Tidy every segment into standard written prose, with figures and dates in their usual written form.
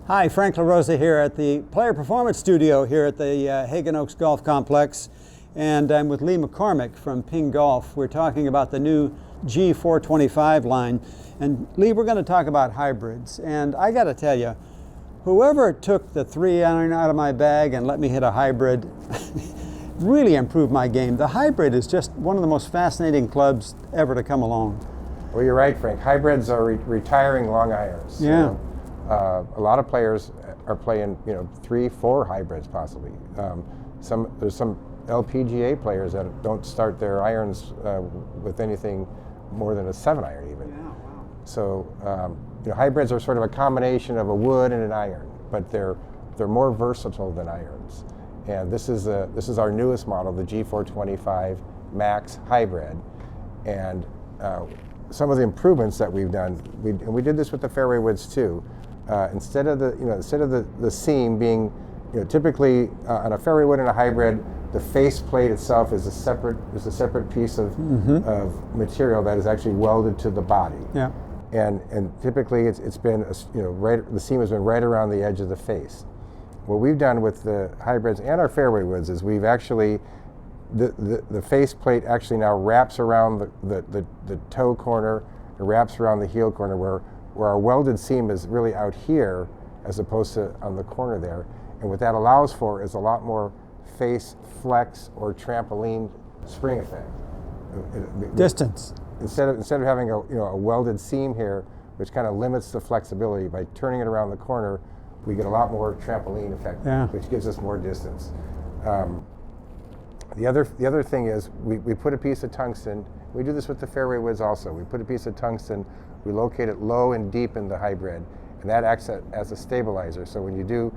Hi, Frank LaRosa here at the Player Performance Studio here at the Hagen Oaks Golf Complex, and I'm with Lee McCormick from Ping Golf. We're talking about the new G425 line, and Lee, we're going to talk about hybrids, and I got to tell you, whoever took the 3-iron out of my bag and let me hit a hybrid really improved my game. The hybrid is just one of the most fascinating clubs ever to come along. Well, you're right, Frank. Hybrids are retiring long irons. Yeah. A lot of players are playing, 3, 4 hybrids possibly. There's some LPGA players that don't start their irons with anything more than a 7-iron even. Yeah, wow. So hybrids are sort of a combination of a wood and an iron, but they're more versatile than irons. And this is our newest model, the G425 Max Hybrid, and some of the improvements that we've done. We did this with the fairway woods too. Instead of the seam being, typically on a fairway wood and a hybrid, the face plate itself is a separate piece of material that is actually welded to the body. Yeah. And typically it's been the seam has been right around the edge of the face. What we've done with the hybrids and our fairway woods is we've actually the face plate actually now wraps around the toe corner, it wraps around the heel corner where our welded seam is really out here as opposed to on the corner there. And what that allows for is a lot more face flex or trampoline spring effect. Distance. Instead of having a welded seam here, which kind of limits the flexibility, by turning it around the corner, we get a lot more trampoline effect, which gives us more distance. The other thing is we put a piece of tungsten. We do this with the fairway woods also. We put a piece of tungsten, we locate it low and deep in the hybrid, and that acts as a stabilizer. So if you do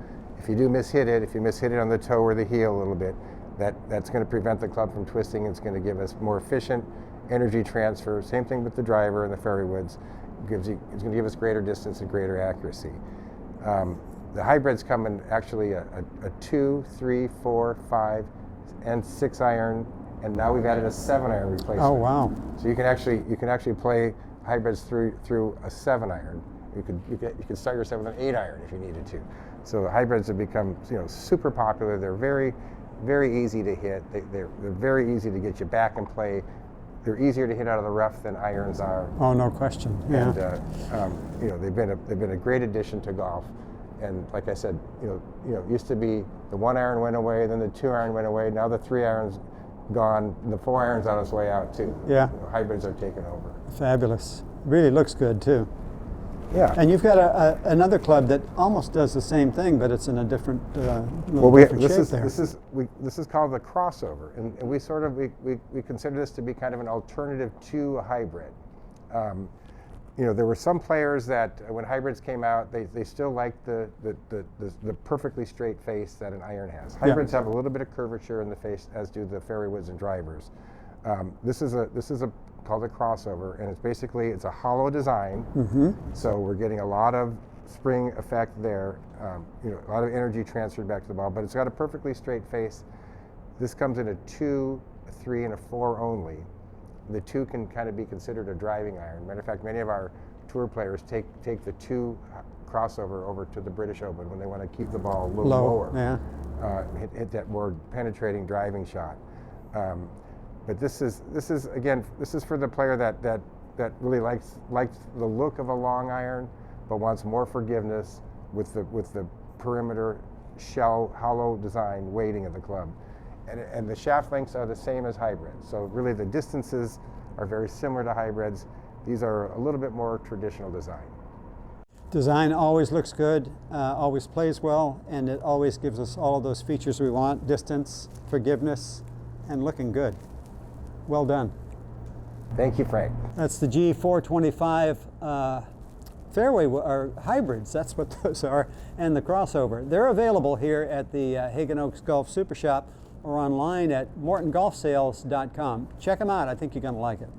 mishit it, if you mishit it on the toe or the heel a little bit, that's going to prevent the club from twisting. It's going to give us more efficient energy transfer. Same thing with the driver and the fairway woods. It's going to give us greater distance and greater accuracy. The hybrids come in actually a 2, 3, 4, 5, and 6-iron, and now we've added a 7-iron replacement. Oh wow! So you can actually play hybrids through a 7-iron. You could start yourself with an 8-iron if you needed to. So hybrids have become super popular. They're very, very easy to hit. They're very easy to get you back and play. They're easier to hit out of the rough than irons are. Oh, no question. Yeah. And they've been a great addition to golf. And like I said, it used to be the 1-iron went away, then the 2-iron went away. Now the 3-iron's gone, and the 4-iron's on its way out too. Yeah. Hybrids are taking over. Fabulous. Really looks good too. Yeah. And you've got another club that almost does the same thing, but it's in a different shape there. This is called the crossover, and we consider this to be kind of an alternative to a hybrid. There were some players that when hybrids came out, they still liked the perfectly straight face that an iron has. Hybrids have a little bit of curvature in the face, as do the fairway woods and drivers. This is called a crossover, and it's a hollow design. So we're getting a lot of spring effect there, a lot of energy transferred back to the ball, but it's got a perfectly straight face. This comes in a 2, a 3, and a 4 only. The 2 can kind of be considered a driving iron. Matter of fact, many of our tour players take the 2 crossover over to the British Open when they want to keep the ball a little lower. Yeah. Hit that more penetrating driving shot. But this is for the player that really likes the look of a long iron, but wants more forgiveness with the perimeter shell hollow design weighting of the club. And the shaft lengths are the same as hybrids. So really the distances are very similar to hybrids. These are a little bit more traditional design. Design always looks good, always plays well, and it always gives us all of those features we want: distance, forgiveness, and looking good. Well done. Thank you, Frank. That's the G425 fairway or hybrids. That's what those are, and the crossover. They're available here at the Hagen Oaks Golf Super Shop or online at mortongolfsales.com. Check them out. I think you're going to like it.